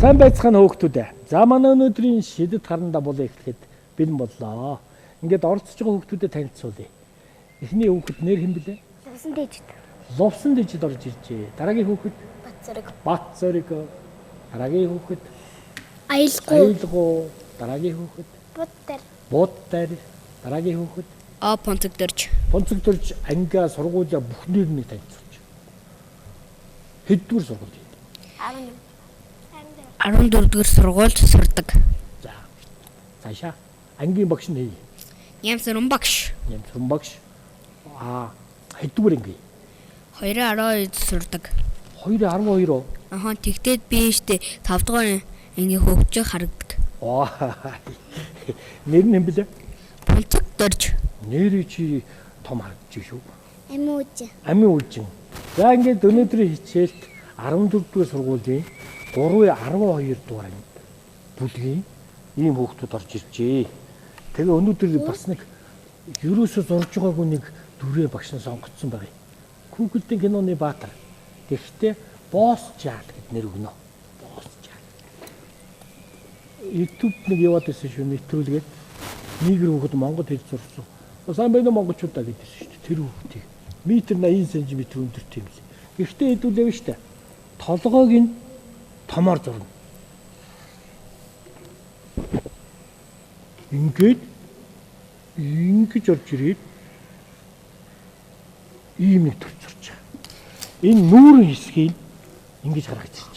Сайн байцгаана хөөгтүүд. За манай өнөөдрийн шидэт харанда болоо эхлэхэд бэлэн боллоо. Ингээд оролцож байгаа хөөгтүүдэд танилцуулъя. Эхний хөөгт нэр хэн блэ? Лувсан дэжид. Лувсан дэжид орж иржээ. Дараагийн хөөгт Батцорог. Батцорог. Дараагийн хөөгт Аялгуу. Дараагийн хөөгт Буттар. Буттар. Дараагийн хөөгт Понцогдорж. Понцогдорж ангиа сургуулиа бүх нэрнийг танилцуулж. Хэддүгээр сургууль? 14-р сургуульд сурдаг. За. Цаашаа ангийн багш нь хий. Нямсрын багш. Нямсрын багш. Хэддүгээр анги? 212-д сурдаг. 212. Тэгтээд би штэ 5 дугаар ангийн хөгжиж харагдаг. Нэр нь юм блэ? Понцогдорж. Нэр чи том харагдчих шүү. Амин үжин. За ингээд өнөөдрийн хичээлд 14-р сургуулийн 3-12 дугаар бүлгийн ийм хүүхдүүд орж иржээ. Тэгээ өнөөдөр бас нэг ерөөсөө зурж байгаагүй нэг дүрээ багш нь сонгогдсон байна. Google-ийн киноны баатар. Тэгэхдээ Boss Jal гэд нэр өгнө. Boss Jal. YouTube нэг яваад байсан шүү, нэвтрүүлгээд нийгэр хүүхэд Монгол хэл зурсан. Сайн байна уу монголчуудаа гэдсэн шүү дээ. Тэр хүүхдийг метр 80 см өндөртэй юм лээ. Гэхдээ хэдүүлээв шүү дээ. Толгойг нь томоор зурна. Ингэж орж ирээд ийм нэг төр зурж байгаа. Энэ нүүрэн хэсгийг ингэж харагч ирж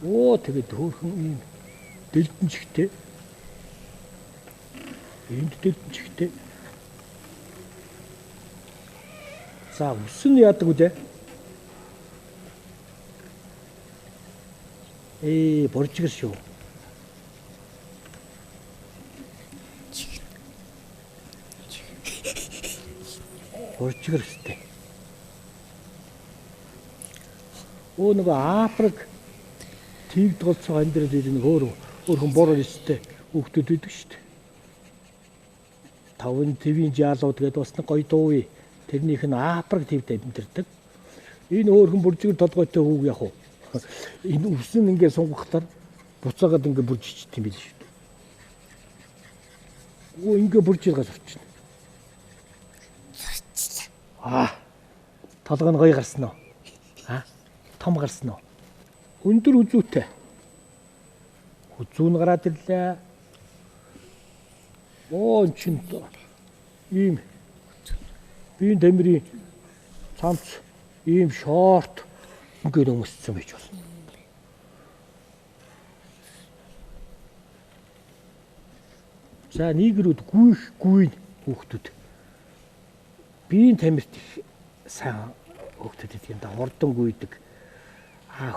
байна. Тэгээд хөөхөн ийм дэлдэн чигтэй. Энд дэлдэн чигтэй. За үсэн яадаг үү? Боржгэр шүү. Боржгэр өстэй. Нөгөө Африк тэгд голцоо амьдрал ирнэ өөрхөн бороо өстэй хүүхдүүд идэг шүү дээ. 5 твийн жаалууд гэдэг бас нэг гоё дуу. Тэрнийх нь Африк твд амьдэрдэг. Энэ өөрхөн боржгэр толгойтой хүүг яг уу. Энэ үсэн ингээд сунгахтар буцаагаад ингээд бүржичт юм биш үү? Ингээд бүржиргаас орчихно. Толгой нь гоё гарсан уу? Том гарсан уу? Өндөр үзүүтэй. Үзүүн гараад ирлээ. Чин ийм биеийн тамирын цамц ийм шорт ингээд өмссөн байж болно. За нийгрүүд гүйн хүүхдүүд. Биеийн тамирт их сайн хүүхдүүд гэдэг юм да. Хурдан гүйдэг.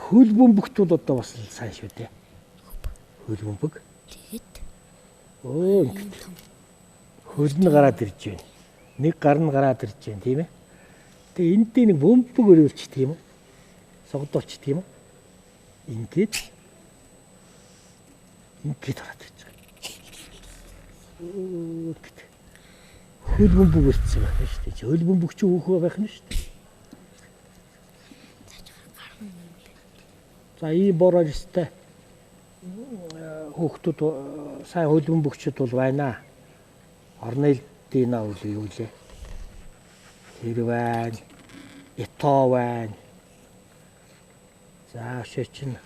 Хөл бөмбөгт бол одоо бас сайн шүү дээ. Хөл бөмбөг. Тэгээд ингээд хөл нь гараад ирж байна. Нэг гар нь гараад ирж байна, тийм ээ. Тэгээ энд дээр нэг бөмбөг өрөөлчих тийм үү? Согдуулчих тийм үү? Ингээд ороод ирж байгаа. Хөл бөмбөг өрцсөн байна шүү дээ. Хөл бөмбөг чи хөөхөө байх нь шүү дээ. За ийм бороо өстэй хүүхдүүд сайн хөл бөмбөгчд бол байна. Орны дина үл юу лээ. Тэр байна. Ито байна. За шичин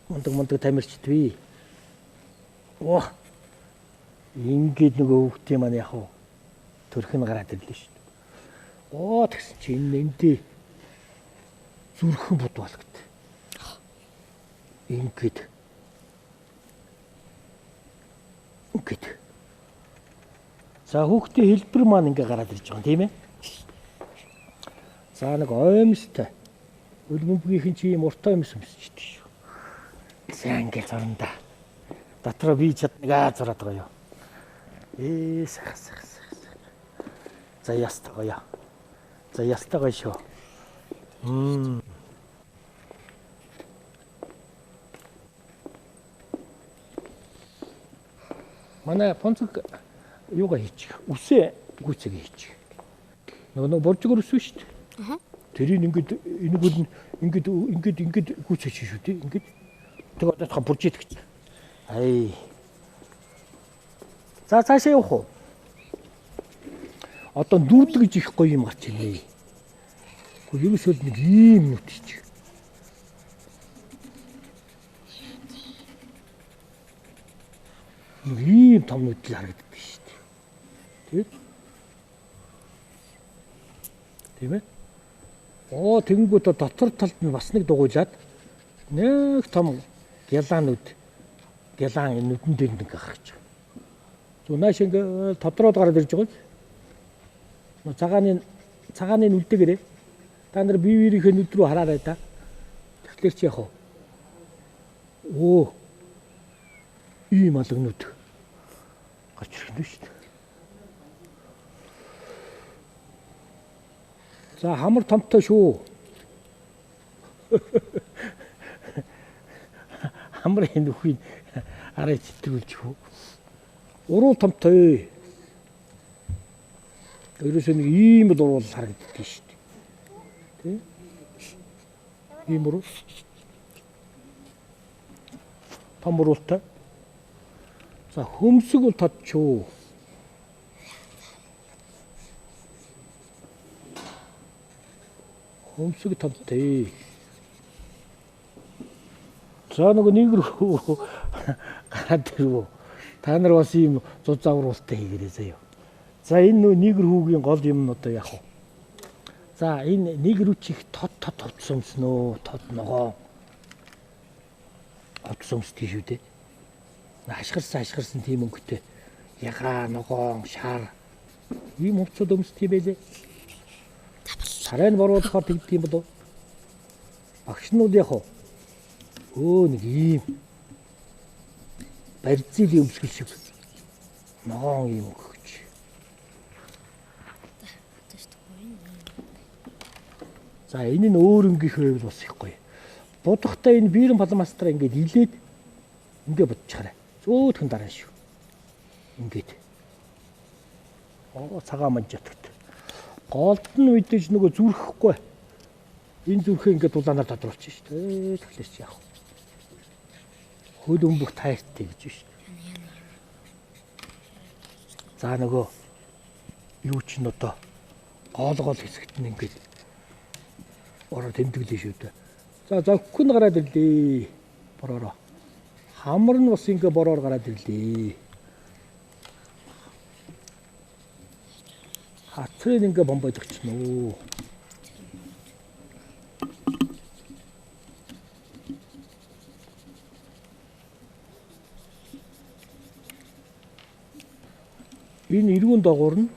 мундаг тамирчд бий. Ингээд нөгөө хүүхдийн маань яг уу төрх нь гараад ирлээ шүү дээ. Тэгсэн чи эндээ зүрхэн бодвалгт. Ингээд. За хүүхдийн хэлбэр маань ингээ гараад ирж байгаа юм тийм ээ. За нэг оймстай. Өлбөмбөгийнхэн чи юм уртай юмс өмсчихдээ шүү. За ингээ зурнда. Дотроо би чаднага зураад байгаа юу. Сайхан. За ястаа гоё. За ястаа гоё шүү. Манай понцог юугаа хийчих. Үсээ гүйцээг хийчих. Нөгөө боржгор өсвөн шүү дээ. тэрийг ингээд ингээд гүйцэж шүү дээ. Ингээд тэгээ одоохоо бурж идэх гэж. Ай. За цаашаа явах уу? Одоо дүүдгэж их гоё юм гарч ирнэ. Гэхдээ ерөөсөө нэг ийм нүт ич. Ийм том нүд л харагддаг шүү дээ. Тийм ээ. Оо тэгэнгүүт дотор талд нь бас нэг дугуйлаад нэг том гялан нүдэн дээр нэг гарч байгаа. Зунааш ингээ тодроод гараад ирж байгаа. Цагааны нүддэгэрээ та нар бие биенийхээ нүд рүү хараарай да. Тэгэхээр чи яах вэ? Оо. Ийм алга нүд гарч ирэх нь шүү дээ. За хамар томтой шүү. Хамрын нүхийг арай читрүүлж хөө. Уруу томтой. Ерөөсөө нэг ийм л уруул харагддаг шүү дээ. Тэ? Ийм уруу. Том уруултай. За хөмсөг бол тодчоо. Хөмсөг тодтэй. За нэг рүү гараад ирв. Та нар бас ийм зузаан уруултай хийгээрэй заяа. За энэ нэгэр хүүгийн гол юм нь одоо яах вэ? За энэ нэгэр үчих тод товцсомсноо тод ногоо. Товцсомсдгийг шүү дээ. Ашгарсан тийм өнгөтэй ягаа ногоон шар ийм хувцад өмсдөг байлээ. Сарай нь боруулахаар тэгдэг юм болов. Багш нь яах вэ? Нэг ийм барьцил өмсгөл шиг ногоон юм өгч. За энэ нь өөр өнгөх байвал бас их гоё. Будахтаа энэ биерэн паламастраа ингээд илээд ингээд бодчихарай. Зөөлхөн дараа шүү. Ингээд. Цагаан манжатагт. Голдон үедэж нөгөө зүрхэхгүй. Энэ зүрхээ ингээд дулаанаар тодруулчих шүү дээ. Тэгэхээр чи яах вэ? Хөл өмбөх тайртай гэж шүү дээ. За нөгөө юу ч н одоо гол хэсэгт нь ингээд ороо тэмдэглээ шүү дээ. За зөгхөн гараад ирлээ. Бороо. Хамар нь бас ингээ бороор гараад ирлээ. Хацрын ингээ бомбойдог ч нөө. Энэ эргүүн доогуур нь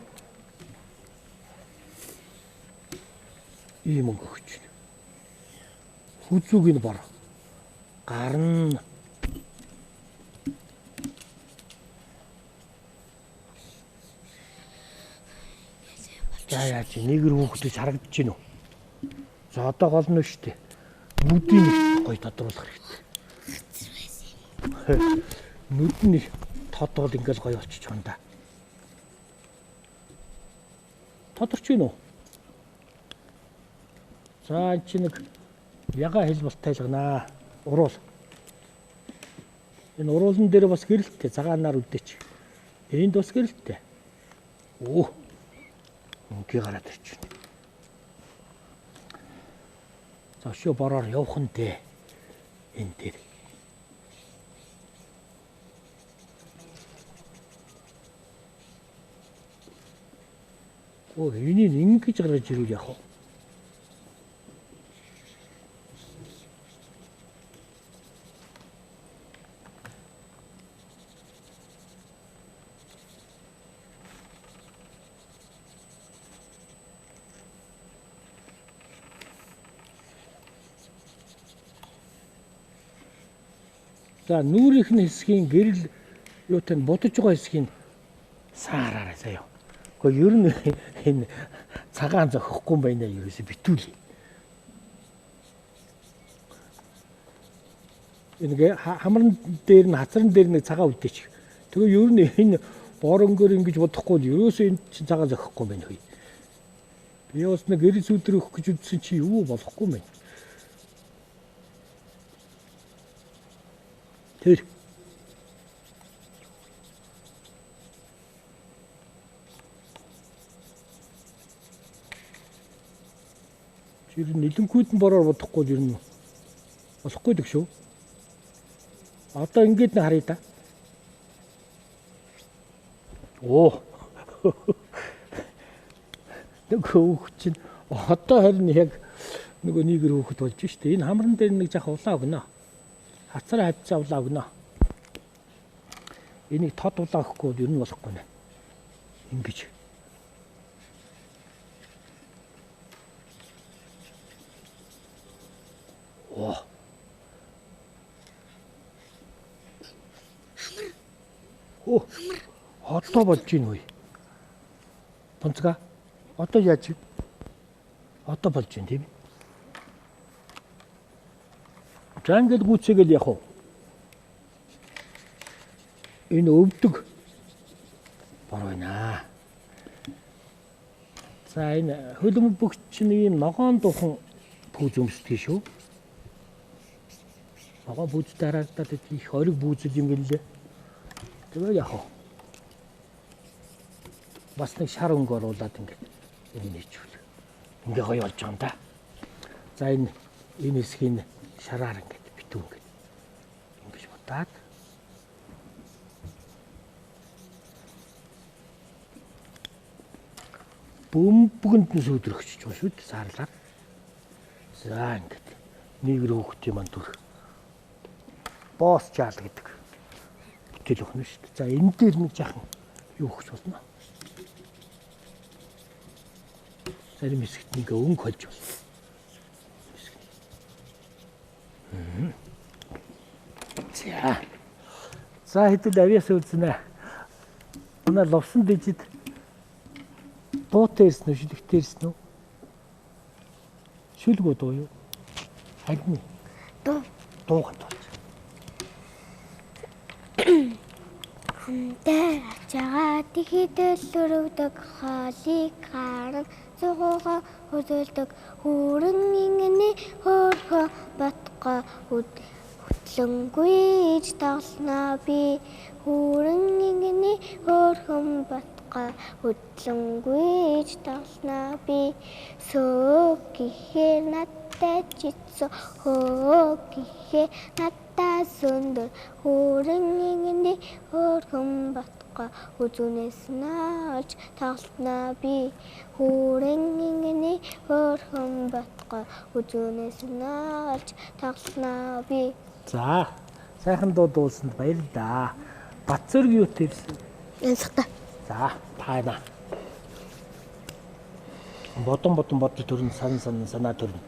ийм өнгө өгч байна. Хүзүүг нь бор. Гарна. За яаж нэгэр хүүхдэж харагдаж байна уу? За одоо гол нь шүү дээ. Нүдийг гоё тодруулах хэрэгтэй. Нүд нь тодвол ингээл гоё болчих юм да. Тодорч байна уу? За энэ чи нэг яга хэл болтайлгнаа. Уруул. Энэ уруулан дээр бас гэрэлттэй цагаанаар үдээч. Энд бас гэрэлттэй. Оо. Үнгээ гараад ирж байна. Зошоо бороор явах нь дээ. Энэ дээр. Оо энийг ингэж гаргаж ирүүл яах вэ? За нүүрийнх нь хэсгийн гэрэл юутай будаж байгаа хэсгийг саараарай заяа. Гэхдээ ер нь энэ цагаан зохихгүй юм байна ерөөсө битүүл. Энэ хамран дээр нь хацран дээр нэг цагаан үдээч. Тэгээ ер нь энэ боронгоор ингэж бодохгүй л ерөөсө энэ цагаан зохихгүй юм байна хөөе. Яос нэг гэрэл сүлдэр өгөх гэж үзсэн чи юу болохгүй мэн. Тэр Жир нэлэнкүүд нь бороор бодохгүй жир нь болохгүй дэг шүү. Одоо ингээд нэг харъя да. Оо. Нөгөө хүүхэд чинь одоо харин яг нөгөө нийгэр хүүхэд болж штэ. Энэ хамран дээр нэг жах улаа өгнө. Хацар хавцаа улаа өгнө. Энийг тод улаа өгөхгүй ер нь болохгүй нэ. Ингэж. Оо. Оо. Одоо болж гин үе. Бонцга. Одоо яаж вэ? Одоо болж гин тийм. Жангэл гүцээгэл яах вэ? Энэ өвдөг бор байна. За энэ хөлбөмбөг бүгч чинь ийм ногоон духан пүүз өмсдөг шүү. Ногоон пүүз дараагдаад их ориг пүүзэл юм гэлээ. Тэгээ яах вэ? Бас нэг шар өнгө оруулаад ингэ энэ нэчүүл. Ингээ гоё болж байгаа юм да. За энэ хэсгийг шараар ингэ битүү ингэ. Ингэж бодаад бөмбөгөнд нь сүдрөгчж байгаа шүү дээ саарлаар. За ингээд нийгэр хөөхтэй маань дүр. Босс жаал гэдэг. Бүтэл өгнө шүү дээ. За энэ дээр нэг жаахан юу өгч болно. Зарим хэсэгт нэг өнгө холж болно. За хэдүүл авьяас үлзнэ. Манай ловсон дэжид дуутай ирсэн үү, шүлэгтэй ирсэн үү? Шүлгөө дуу юу? Хагны. Дууган дууч. Хамтаа ачаага тэхидэл өрөвдөг хаалыг харан зугаа хөдөлдөг хүрэн ингэний хөөрхө батга хөтлөнгүйж таглана би хүрэн ингэний хөөрхөн батга хөтлөнгүйж таглана би сөө гэхээ надтай чицо хөө гэхээ надтай сүндөр хүрэн ингэний хөөрхөн батга үзүнээс наалж таглана би хүрэн ингэний хөөрхөн батга үзүнээс наалж таглана би. За сайхан дуу дуулсанд баярлалаа. Бацөрг юу тэрсэн? Янзахта. За таана. Бодон бодол төрн санаа төрн.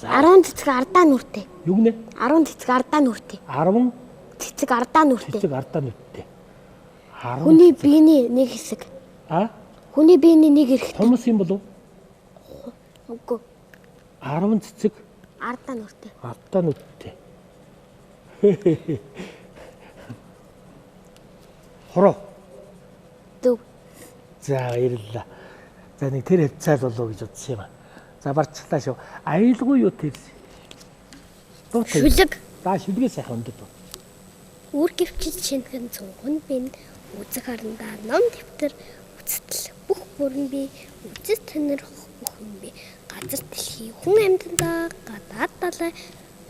10 цэцэг ардаа нүртэй. Юу гинэ? 10 цэцэг ардаа нүртэй. 10 цэцэг ардаа нүртэй. цэцэг ардаа нүртэй. 10 Хүний биений нэг хэсэг. А? Хүний биений нэг эрхт. Томс юм болов? Үгүй. 10 цэцэг Ардаа нүртэй. ардаа нүртэй. Хороо. Дүү. За баярлалаа. За нэг тэр хвцаал болов гэж бодсон юм аа. За барцлаа шүү. Аюулгүй юу тэрсэн? Шүлэг. За шүлгээ сайхан өндөд. Үр гівчил шинхэн цонхон бин үзэг харандаа ном дэвтэр үцтэл бүх бүрэн би үзэс тэнэрх бүхэн би газар дэлхий хүн амьтандаа гадаад далай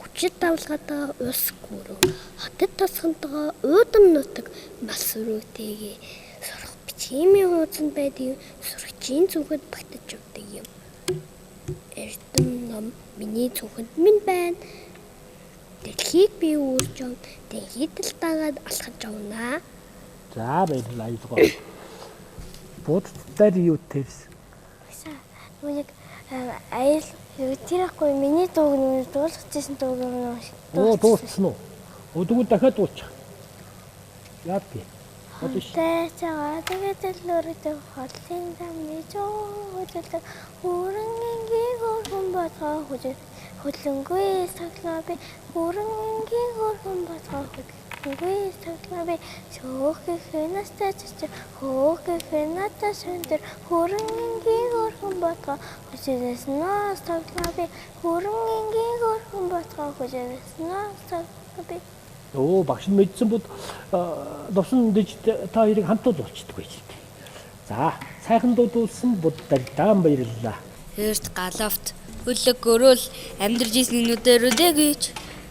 хүчит давлгаатаа ус гүрүү хотод тосгонтойгоо уудам нутаг мас өрөөтэйгээ сурах бичимийн хуудсан байдаг сурагчийн зүгэд багтаж явдаг юм. Эрдэм ном миний зүгэнд минь байна. Дэлхийг би үүрж ав. Дэлхийд л дагаад алхаж явна. За баярлалаа аюулгүй. Буддаар юу тэрсэн? Нүг аял тэрхгүй миний дууг нүг дуулчихсан дууг нь. Оо дууссан уу? Өдгөө дахиад дуулчих. Яа тий. Тэцээ тэгээд л өрөдөг хотлын замны жоо хүрэн ингийн хөргөн батгаа хөдлөнгөө саглаа би хүрэн ингийн хөргөн батгаа хөдлөнгөө саглаа би сөөх хэнэстэй чич хөөх хэнэтэй сүндэр хүрэн ингийн хөрхөн ботгоо хүчээснээс тавлаа би хөрөнгөний хөрхөн ботгоо хүчээснээс тавлаа би. Оо багш нь мэдсэн бод лувсан дэжид та хоёрыг хамтууд болчихдог байж тээ. За сайхан дуудуулсан буддаар даан баярлалаа. Эрт галавт хөлөг өрөөл амьдарч ирсэн нүдэрүүдээ гэж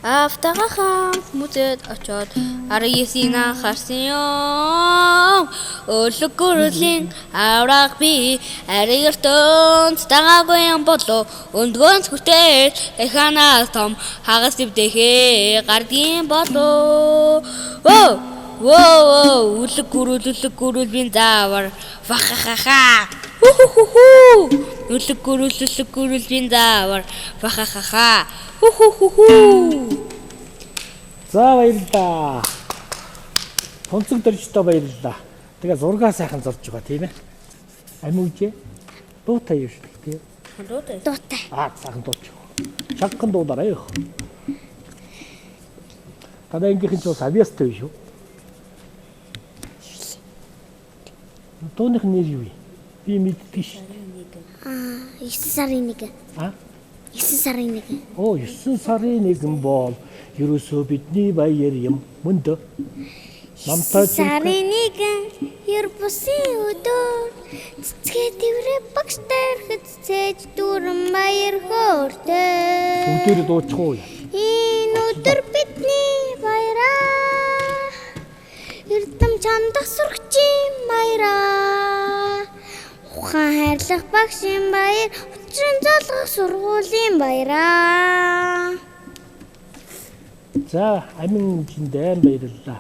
автагаахаа хүмүүст очоод 19-ийг анхаарсан юм. Хөлөг өрөөлийн авраг би аригартон тагаагүй юм болоо өндгөөнс хүртэл эханаас том хагас дэвдэхээ гардгийн болоо. Оо хөлөг өрөөл би заавар вахахаха. Хөлөг өрөөл би заавар вахахаха. За баярлалаа. Тунцэг дөржтөө баярлалаа. Тэгээ зургаа сайхан зорж байгаа тийм ээ. Амин үжээ. Дуутай юу шүү дээ. Дуутай. Дуутай. Сайхан дууч. Шагхан дуудаарай юу. Танай ангийнхэн ч бас авьяастай шүү. Дууных нэр юу вэ? Би мэддэг шүү. 9 сарын 1. 9 сарын 1. Оо 9 сарын 1 бол ерөөсөө бидний баяр юм мөн дөө. Намтай Сарын 1 ер бусын өдөр цэцгээ дэврээ багштай хэцээж дүүрэн баяр хөөртэй. бүгдээр дуучих уу? Энэ өдөр бидний баяраа. Эрдэм чамдах сурагчийн баяраа. Ухаан хайрлах багшийн баяр, учрын залгах сургуулийн баяраа. За амин жиндэн баярлалаа.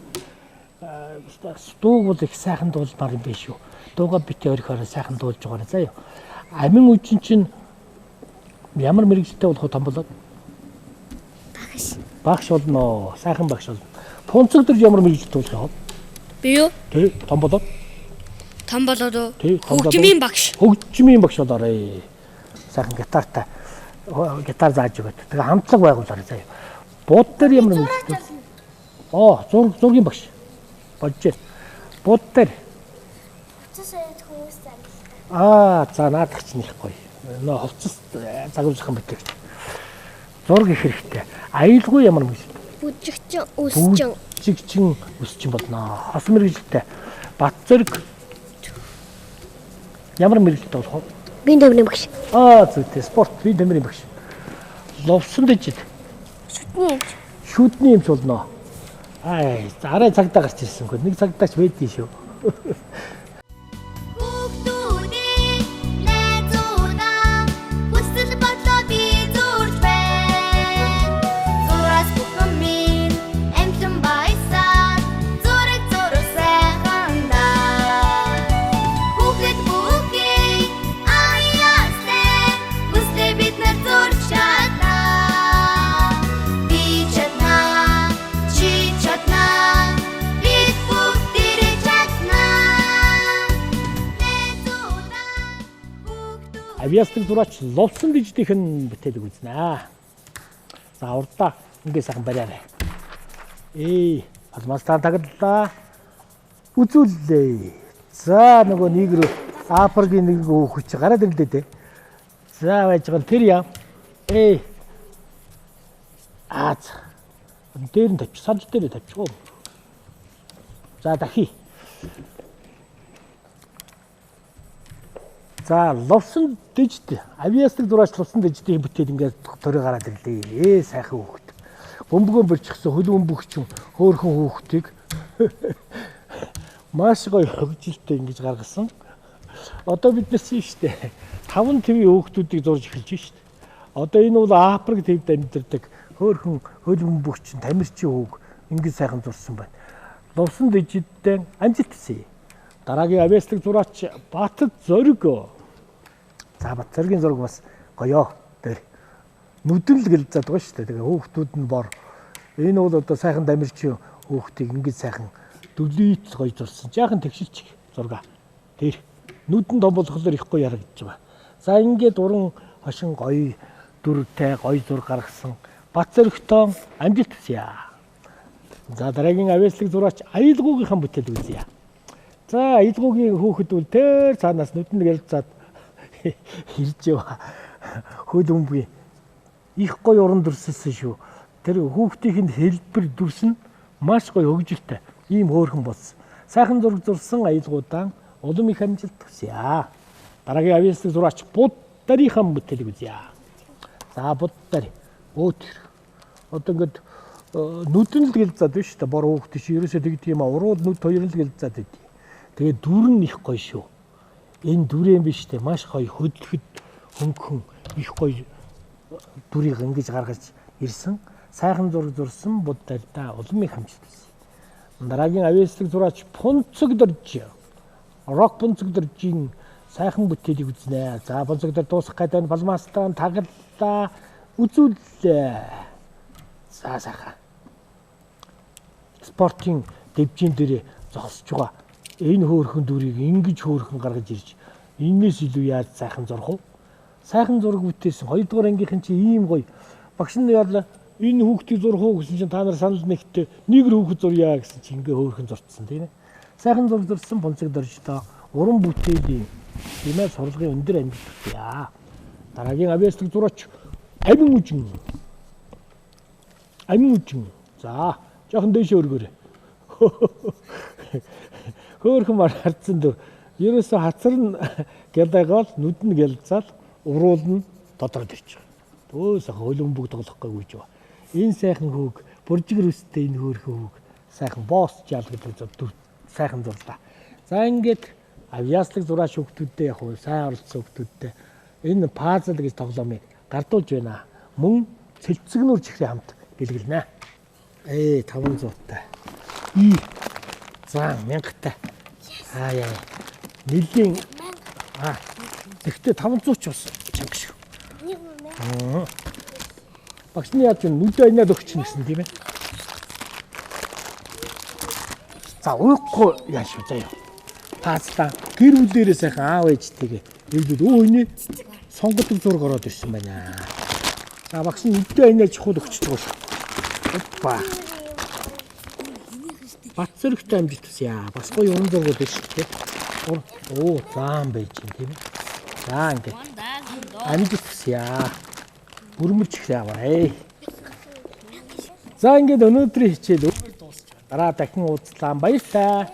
Дууг бол их сайхан дуулмаар юм биш үү? Дууга битээ өөрөөр сайхан дуулж байгаа нэ заа юу. Амин үчин чинь ямар мэрэгжлтэй болох том болоод? Багш. Багш болно. Сайхан багш болно. Тунцэг дэр ямар мэрэгжлтэй болох юм? Би юу? Тэ том болоод? Том болоод уу? Тий, том болоод. Хөгжмийн багш. Хөгжмийн багш болоорой. Сайхан гитартай. Гитар зааж өгöd. Тэгээ хамтлаг байгуулаарай заа юу. Бууд дээр ямар мэрэгжлтэй? Зургийн багш. Болж. Бууд дээр. За наадах чинь их гоё. Нөө хувцас загваржхан битгэж. Зураг их хэрэгтэй. Аюулгүй ямар мэрэгжил? Бүжигчин, өсчин. Бүжигчин, өсчин болно. Хос мэрэгжилтэй. Бат зэрэг ямар мэрэгжилтэй болох вэ? Биеийн төвний багш. Зүйтэй. Спорт биеийн төвний багш. Ловсон дэжид. Шүтний эмч. Шүдний эмч болно. Арай цагдаа гарч ирсэн хөө. Нэг цагдаач байдгийн шүү. Авьяастай зураач ловсон дэждийнхэн бүтээлэг үзнэ. За урдаа ингээ сайхан бариарай. Алмаас та таглалаа. Үзүүллээ. За нөгөө нэг рүү Африкийн нэг хүүхэд гараад ирлээ дээ. За байж байгаа тэр яа. Дээр нь тавьчих. Санд дээр тавьчих уу. За дахи. За ловсон дэжд авьяастай зураач ловсон дэждийн бүтээл ингээд төрөө гараад ирлээ. Сайхан хүүхэд. Бөмбөгөө бэлчихсэн хөл бөмбөгчин хөөхөн хүүхдийг маш гоё хөгжилтэй ингэж гаргасан. Одоо биднээс шүү дээ. 5 твийн хүүхдүүдийг зурж эхэлж шүү дээ. Одоо энэ бол Африк твд амьдардаг хөөхөн хөл бөмбөгчин тамирчин хүүг ингэж сайхан зурсан байна. Ловсон дэжидтэй амжилт хүсье. Дараагийн авьяастай зураач Бат Зориг. За Бат Зоригийн зураг бас гоёо дээр нүдэн л гэлзээд байгаа шүү дээ. Тэгээ хүүхдүүд нь бор. Энэ бол одоо сайхан дамирчин хүүхдийг ингэж сайхан дөлийт гоё зурсан. Жаахан тэгшилчих зураг. Тэр нүдэн том болохоор их гоё ярагдж байгаа. За ингээд уран хошин гоё дүртэй гоё зураг гаргасан Бат Зоригтой амжилт хүсье. За дараагийн авьяаслаг зураач Аялгуугийн бүтээл үзье. За Аялгуугийн хүүхэд бол тэр цаанаас нүдэн гэлзээд Ирж ява. Хөл өмгүй. Их гоё уран дүрсэлсэн шүү. Тэр хүүхдийн хэлбэр дүрс нь маш гоё хөгжилтэй. Ийм хөөрхөн болсон. Сайхан зураг зурсан аялгуудаа улам их амжилт хүсье. Дараагийн авьяаслаг зураач Буддарийн бүтээлийг үзье. За Буддар. Өөтөр. Одоо ингээд нүдэн л гэлзаад байна шүү дээ. Бор хүүхдээ чи ерөөсөө тэгдэг юм а. Урууд нүд хоёр л гэлзаад байдгийг. Тэгээ дүр нь их гоё шүү. Энэ дүрэм биш дээ. Маш гоё хөдлөхөд хөнгөн их гоё дүрийг ингэж гаргаж ирсэн. Сайхан зураг зурсан Буддарьда улам их амжилт хүсье. Дараагийн авьяаслаг зураач Бунцэгдорж. Рок Бунцэгдоржийн сайхан бүтээлийг үзнэ. За Бунцэгдор дуусах гэдэг нь балмастан таглаа үзүүллээ. За сайхан. Спортын дэвжин дээр зогсож байгаа энэ хөөрхөн дүрийг ингэж хөөрхөн гаргаж ирж энэс илүү яаж сайхан зурх вэ? Сайхан зураг бүтээсэн 2 дугаар ангийнхан чи ийм гоё багш нь яла энэ хүүхдийг зурх уу гэсэн чинь та нар санал нэгтээ нэг хүүхэд зурья гэсэн чинь ингээ хөөрхөн зурцсан тийм ээ. Сайхан зураг зурсан Бунцэгдоржтой уран бүтээлийн тийм ээ сурлагын өндөр амжилт хүсье. Дараагийн авьяаслаг зураач Амин үжин. За жоохон дэше өргөөрэй. Хөөрхөн мар хардсан дүр. Ерөөсө хацар нь гэлэгаал нүд нь гэлзаал уруул нь додроод ирж байгаа. Өөсө хөлбөмбөг тоглохгүй гүйж байгаа. Энэ сайхан хүүг бүржигэр үстэй энэ хөөрхөн хүүг сайхан босс жалгад дүр сайхан зурлаа. За ингээд авьяаслаг зураач хүүхдүүдтэй яг сайн оролцсон хүүхдүүдтэй энэ пазл гэж тоглоомыг гардуулж байна. Мөн цэлцэгнүүр чихрийн хамт бэлгэлнэ. 500 таа. За 1000 таа. Яа. Нилийн тэгтээ 500 ч бас чанга шүү. Багшны яаж нүдэ айнаад өгч гэсэн тийм ээ. За уухгүй яаш шүү заяа. Паста гэр бүлээрээ сайхан аав ээжтэйгээ ээлжүүд энэ сонгодог зураг ороод ирсэн байна. За багш нь нүдэ айнаад чухал өгч байгаа шүү. Опа. Бацэрхтэй амжилт хүсье. Бас гоё уран зургууд биш үү? Оо заан байж юм тийм ээ. За ингээд амжилт хүсье. Бүрмэрч ихээ аваа. За ингээд өнөөдрийн хичээл дараа дахин уулзлаа. Баярлалаа.